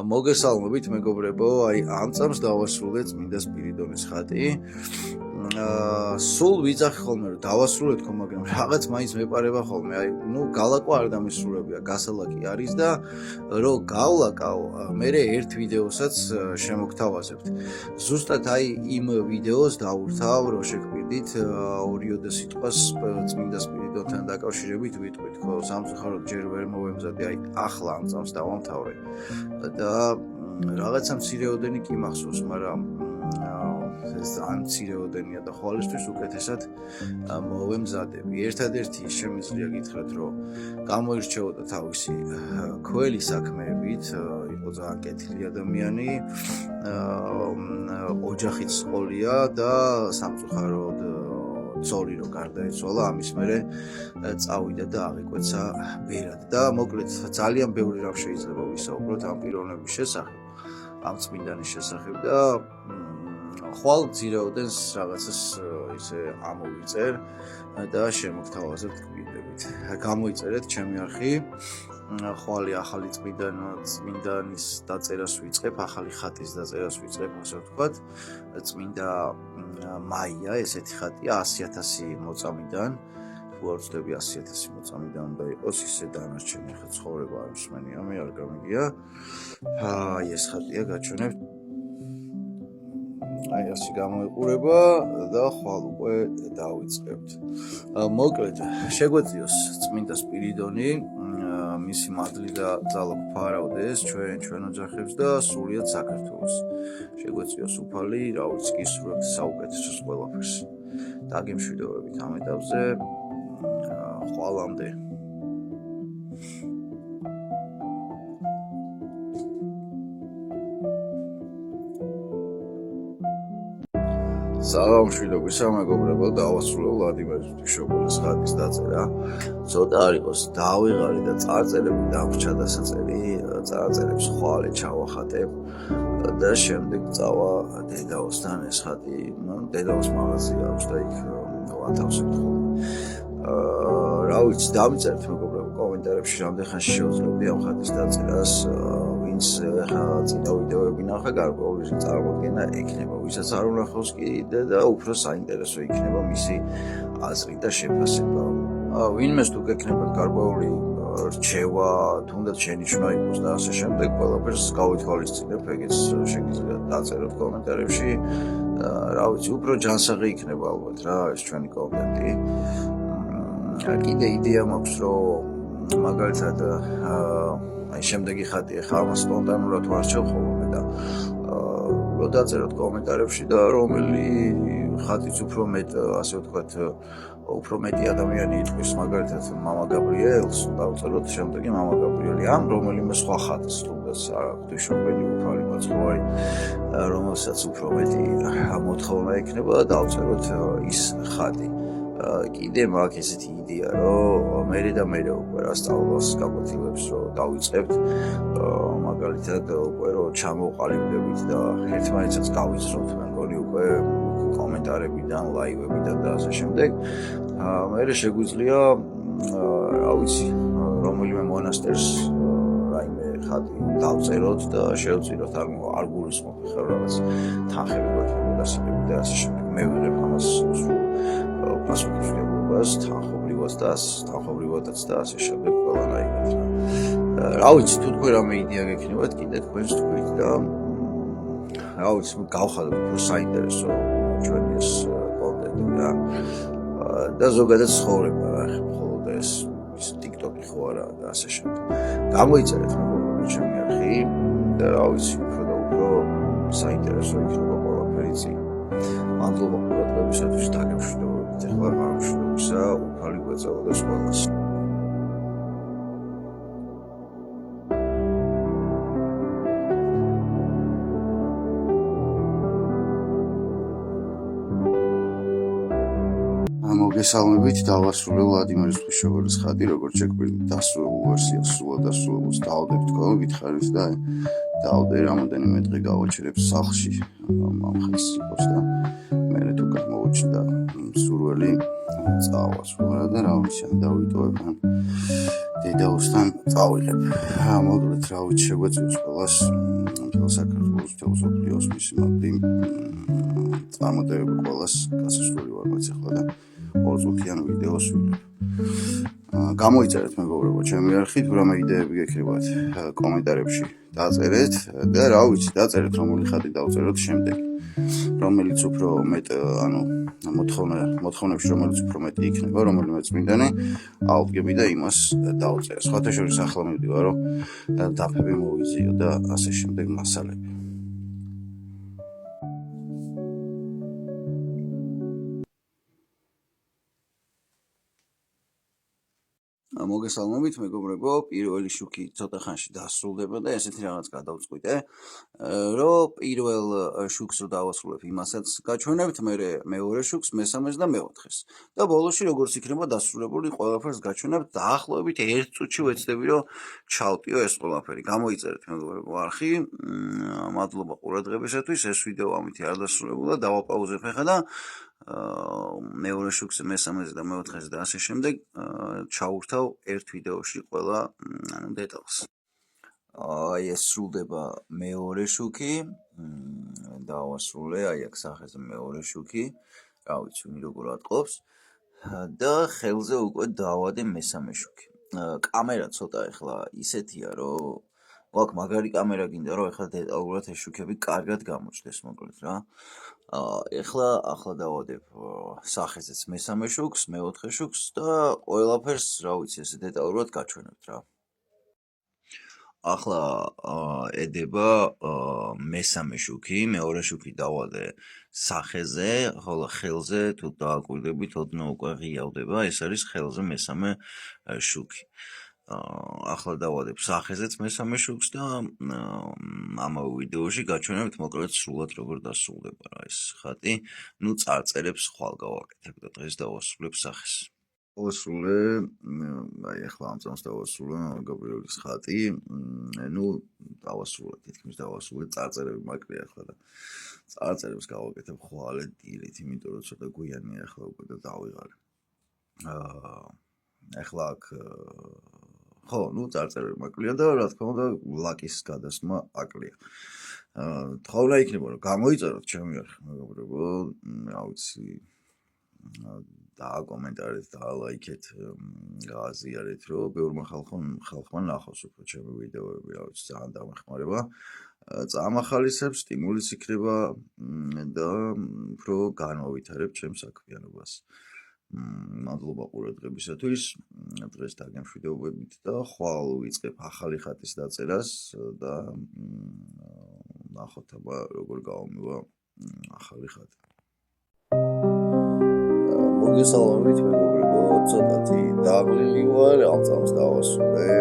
მოგესალმებით მეგობრებო, აი ამ წამს დავასრულე წმინდა სპირიდონის ხატი. სულ ვიძახი ხოლმე რომ დავასრულე თქო, მაგრამ რაღაც მაინც მეპარება ხოლმე. აი, გალაკვა არ დამისრულებია, გასალაკი არის და რომ გავლაკავ, მე ერთ ვიდეოსაც შემოგთავაზებთ. ზუსტად აი იმ ვიდეოს დავურთავ, რომ შეგპირდით ორიოდე სიტყვას წმინდა სპირიდონთან დაკავშირებით ვიტყვით, ხო, სამწუხაროდ ჯერ ვერ მოვემზადე, აი ახლა ამ წამს დავამთავრე. და რაღაცა მცირეოდენი კი მახსოვს, მაგრამ ძალიან მცირეოდენია და ხვალისთვის უკეთესად მოვემზადები. ერთადერთი შემიძლია გითხრათ, რომ გამოირჩეოდა თავისი ქველი საქმეებით, იყო ძალიან კეთილი ადამიანი, ოჯახიც ყოლია და სამწუხაროდ ძოლი რო გარდაეცვალა, ამის მერე წავიდა და აღიკვეცა ბერად და მოკლედ ძალიან ბევრი რამ შეიძლება ვისაუბროთ ამ პიროვნების შესახებ, ამ წმინდანის შესახებ და ხვალ ძირეოდენს რაღაცას ისე ამოვიწერ და შემოგთავაზებთ გვირდებით. გამოიწერეთ ჩემი არხი, ხვალე ახალი წმინდანის დაწერას ვიწყებ, ახალი ხატის დაწერას ვიწყებ, ასე ვთქვათ. წმინდა მაია, ესეთი ხატია 100,000 მოწამიდან. თუ არ ვწდები 100,000 მოწამიდან უნდა იყოს, ისე დანარჩენი ხა ცხოვრება არ მსმენია, მე არ გამიგია. აი ეს ხატია გაჩვენებთ. აი ასე გამოიყურება და ხვალ უკვე დავიწყებთ. მოკლედ, შეგვეციოს წმინდა სპირიდონი, მისი მადლი და ძალა გვფარავდეს ჩვენ ოჯახებს და სრულიად საქართველოს. შეგვეციოს უფალი, რა ვიცი, გისურვებთ საუკეთესოს ყველაფერს. დაგემშვიდობებით ამ ეტაპზე. ხვალამდე. საღამშვიდობისა მეგობრებო, დავასრულე ვლადიმერ ღვთისმშობელის ხატის დაწერა. ცოტა არ იყოს დავიღალი და წარწერები დავრჩა დასაწერი, წარწერებს ხვალე ჩავახატებ და შემდეგ წავა დედაოსთან ეს ხატი, დედაოს მაღაზია აქვს და იქ ვათავსებთ ხოლმე. რა ვიცი, დამიწერეთ მეგობრებო კომენტარებში რამდენ ხანში შევძლებდი ამ ხატის დაწერას, ვინც წინა ვიდეოები ნახა, გარკვეული წარმოდგენა ექნება, ვისაც არ უნახავს კი და უფრო საინტერესო იქნება მისი აზრი და შეფასება. ვინმეს თუ გექნებათ გარკვეული რჩევა, თუნდაც შენიშვნა იყოს და ასე შემდეგ, ყველაფერს გავითვალისწინებ, ეგეც შეგიძლიათ დაწეროთ კომენტარებში. რა ვიცი, უფრო ჯანსაღი იქნება ალბათ რა ეს ჩვენი კონტენტი. კიდე იდეა მაქვს, რომ მაგალითად აი შემდეგი ხატი ახლა ამას სპონტანურად ვარჩევ ხოლმე და რო დაწეროთ კომენტარებში და რომელი ხატიც უფრო მეტ, ასე ვთქვათ, უფრო მეტი ადამიანი იტყვის, მაგალითად მამა გაბრიელს, დავწეროთ შემდეგი მამა გაბრიელი, ამ რომელიმე სხვა ხატს, თუნდაც ღვთისმშობელი უფალი მაცხოვარი, რომელსაც უფრო მეტი მოთხოვნა ექნება და დავწეროთ ის ხატი. კიდე მაქვს ესეთი იდეა, რომ მერე უკვე რა სწავლას გაკვეთილებს რომ დავიწყებთ, მაგალითად უკვე რომ ჩამოვყალიბდებით და ერთმანეთსაც გავიცნობთ, მე მგონი უკვე კომენტარებიდან, ლაივებიდან და ასე შემდეგ. მერე შეგვიძლია, რა ვიცი, რომელიმე მონასტერს რაიმე ხატი დავწეროთ და შევწიროთ, არ გულისხმობ ხარ რაღაც თანხები გვექნება და ასე შემდეგ. მე ვიღებ ამას პასუხისმგებლობას, თანხობრივადაც და ასე შემდეგ ყველანაირად. რა ვიცი, თუ თქვენ რამე იდეა გექნებათ, კიდე თქვენს თქვით და რა ვიცი, გავხადოთ უფრო საინტერესო ჩვენი ეს კონტენტი რა. და ზოგადად ცხოვრება რა, მხოლოდ ეს TikTok-ი ხო არა და ასე შემდეგ. გამოიწერეთ მეგობრებო ჩემი არხი და რა ვიცი, უფრო და უფრო საინტერესო იქნება ყველაფერი წინ. მადლობა ყურადღებისათვის, დაგემშვიდობებით. ახლა გამშვიდობისა, უფალი გვეწეოდეს ყველას. მოგესალმებით, დავასრულე ვლადიმერ ღვთისმშობელის ხატი, როგორც შეგვიძლია დასრულებულ ვერსიას სრულად დასრულებულს დავდებთ ხოლმე, გითხარით და დავდე რამოდენიმე დღე გავაჩერებ სახლში ამ ხატს იყოს და მე თუ გამოვიჩნდა სურველი წავა სულ და რა ვიცი, დავიტოვებ დედაოსთან წავიღებ. მოგლეთ რა ვიცი შეგვეწევს ყველას მთელ საქართველოს მთელ მსოფლიოს მისი მაგდი წარმატებები ყველას გასასვლელი ვარ მეც ახლა და ორწუთიან ვიდეოს ვიღებ. გამოიწერეთ მეგობრებო ჩემი არხით, რამე იდეები გექნებათ კომენტარებში დაწერეთ და რა ვიცი დაწერეთ რომელი ხატი დავწეროთ შემდეგ. რომელიც უფრო მეტ მოთხოვნებში რომელიც უფრო მეტი იქნება, რომელიმე წმინდანი აუდგები და იმას დავწერე. სხვათა შორის ახლა მივდივარ, რომ დაფები მოვიზიო და ასე შემდეგ მასალები. მოგესალმებით მეგობრებო, პირველი შუქი ცოტა ხანში დასრულდება და ესეთი რაღაც გადავწყვიტე, რომ პირველ შუქს რო დავასრულებ იმასაც გაჩვენებთ, მეორე შუქს, მესამეს და მეოთხეს. და ბოლოში როგორც იქნება დასრულებული ყველაფერს გაჩვენებთ, დაახლოებით 1 წუთში ვეცდები, რომ ჩავტიო ეს ყველაფერი. გამოიწერეთ მეგობრებო არხი. მადლობა ყურადღებისათვის. ეს ვიდეო ამით არ დასრულებულა, დავაპაუზებ ახლა და მეორე შუქს, მესამეს და მეოთხეს და ასე შემდეგ ჩაურთავ ერთ ვიდეოში ყველა დეტალს. ეს სრულდება მეორე შუქი, დავასრულე, აქ სახეზე მეორე შუქი, რა ვიცი, როგორ ატყობს და ხელზე უკვე დავადე მესამე შუქი. კამერა ცოტა ახლა ისეთია, რომ გვაქვს მაგარი კამერა გინდა, რომ ახლა დეტალურად ეს შუქები კარგად გამოჩნდეს, მოკლედ რა. ახლა დავადებ სახეზეც მესამე შუქს, მეოთხე შუქს და ყველაფერს, რა ვიცი, ესე დეტალურად გაჩვენებთ რა. ახლა ედება მესამე შუქი, მეორე შუქი დავადე სახეზე, ხოლო ხელზე თუ დააკვირდებით, ოდნავ უკვე ღიავდება, ეს არის ხელზე მესამე შუქი. ახლა დავადებ სახეზეც მესამე შუქს და ამავე ვიდეოში გაჩვენებთ მოკლედ სრულად როგორ დასრულდება რა ეს ხატი. წარწერებს ხვალ გავაკეთებ და დღეს დავასრულებ სახეს. დავასრულე, ახლა ამ წამს დავასრულე გაბრიელის ხატი. დავასრულე, თითქმის დავასრულე, წარწერები მაკლია ახლა და წარწერებს გავაკეთებ ხვალე დილით, იმიტომ რომ ცოტა გვიანია ახლა უკვე და დავიღალე. ახლა აქ ხო, წარწერები მაკლია და რა თქმა უნდა ლაკის გადასმა აკლია. თხოვნა იქნება რომ გამოიწეროთ ჩემი არხი მეგობრებო, რა ვიცი დააკომენტარეთ, დაალაიქეთ, გააზიარეთ, რომ ბევრმა ხალხმა ნახოს უფრო ჩემი ვიდეოები, რა ვიცი ძალიან დამეხმარება. წამახალისებს, სტიმულის იქნება და უფრო განვავითარებ ჩემს საქმიანობას. მადლობა ყურადღებისათვის. დღეს დაგემშვიდობებით და ხვალ ვიწყებ ახალი ხატის დაწერას და ნახოთ აბა როგორ გავამივა ახალი ხატი. მოგესალმებით მეგობრებო, ცოტათი დაღლილი ვარ, ამ წამს დავასრულე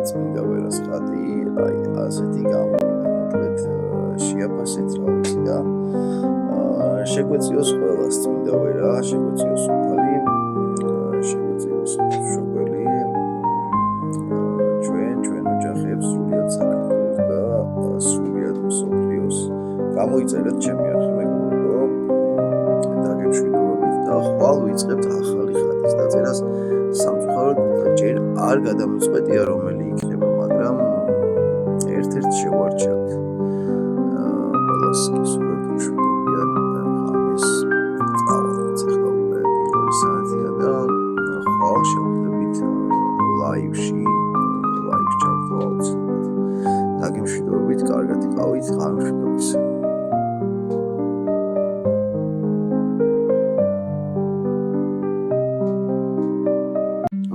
წმინდა ვერას ხატი, აი ასეთი გამოვიდა, მოკლედ შეაფასეთ რა ვიცი და შეგვეციოს ყველას წმინდა ვერა, შეგვეციოს უფალი, შეგვეციოს მშობელი, ჩვენ ოჯახებს, სრულიად საქართველოს და სრულიად მსოფლიოს. გამოიწერეთ ჩემი არხი მეგობრებო, დაგემშვიდობებით და ხვალ ვიწყებთ ახალი ხატის დაწერას. სამწუხაროდ ჯერ არ გადამწყვეტია რომელი იქნება, მაგრამ ერთ-ერთ შევარჩევთ. ყველას გისურვებთ მშვიდობიან ღამეს. წავალთ ახლა უკვე პირველი საათია და ხვალ შევხვდებით ლაივში, ლაივ ჩავთვალ აუცილებლად. დაგემშვიდობებით, კარგად იყავით, ღამის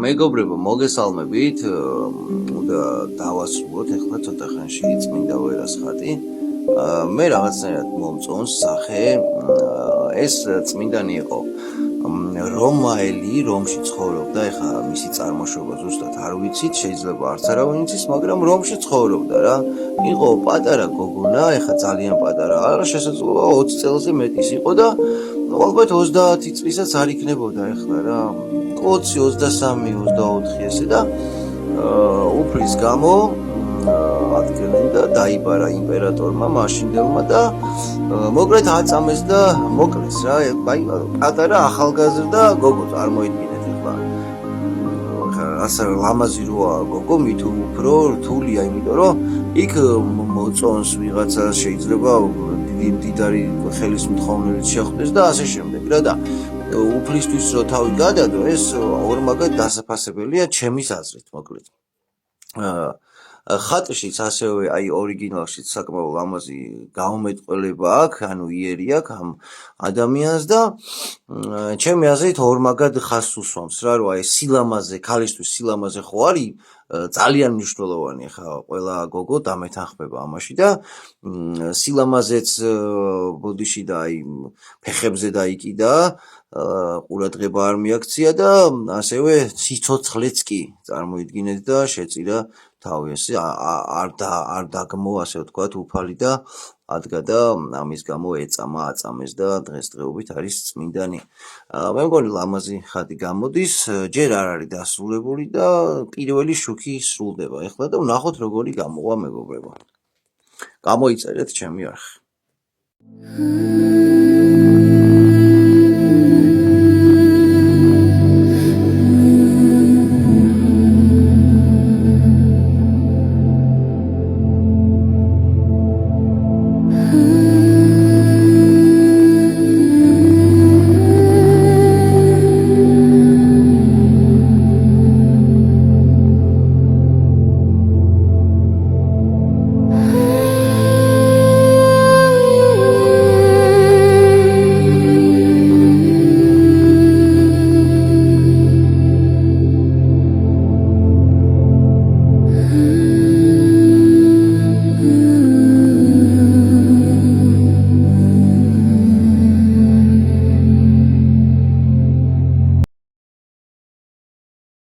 მეგობრებო, მოგესალმებით. უნდა დავასრულოთ ახლა ცოტა ხანში წმინდა ვერას ხატი. მე რაღაცნაირად მომწონს სახე. ეს წმინდანი იყო რომაელი, რომში ცხოვრობდა, ეხლა მისი წარმოშობა ზუსტად არ ვიცით, შეიძლება არც არავინ იცის, მაგრამ რომში ცხოვრობდა რა. იყო პატარა გოგონა, ეხლა ძალიან პატარა, არა შესაძლოა 20 წელზე მეტის იყო და ალბათ 30 წლისაც არ იქნებოდა ეხლა რა. 20, 23, 24 ესე და უფლის გამო ადგენენ და დაიბარა იმპერატორმა მაშინდელმა და მოკლედ აწამეს და მოკლეს რა. აი პატარა ახალგაზრდა გოგო წარმოიდგინეთ ახლა. რაღაცა ლამაზი როა გოგო, მით უფრო რთულია, იმიტომ რომ იქ მოწონს ვიღაცა, შეიძლება დიდარი ხელის მთხოვნელიც შეხვდეს და ასე შემდეგ რა და უფლისთვის რო თავი გადადო, ეს ორმაგად დასაფასებელია ჩემის აზრით, მოკლედ. ხატშიც ასევე აი ორიგინალშიც საკმაოდ ლამაზი გამომეტყველება აქვს, ანუ იერი აქვს ამ ადამიანს და ჩემი აზრით ორმაგად ხაზს უსვამს რა, რომ აი სილამაზე, ქალისთვის სილამაზე ხო არის ძალიან მნიშვნელოვანი, ხა ყველა გოგო დამეთანხმება ამაში და სილამაზეც ბოდიში და აი ფეხებზე დაიკიდა, ყურადღება არ მიაქცია და ასევე სიცოცხლეც კი წარმოიდგინეთ და შეწირა თავი ესე არ დაგმო ასე ვთქვათ უფალი და ადგა და ამის გამო აწამეს და დღესდღეობით არის წმინდანი. მე მგონი ლამაზი ხატი გამოდის, ჯერ არ არის დასრულებული და პირველი შუქი სრულდება ეხლა და ვნახოთ როგორი გამოვა მეგობრებო. გამოიწერეთ ჩემი არხი.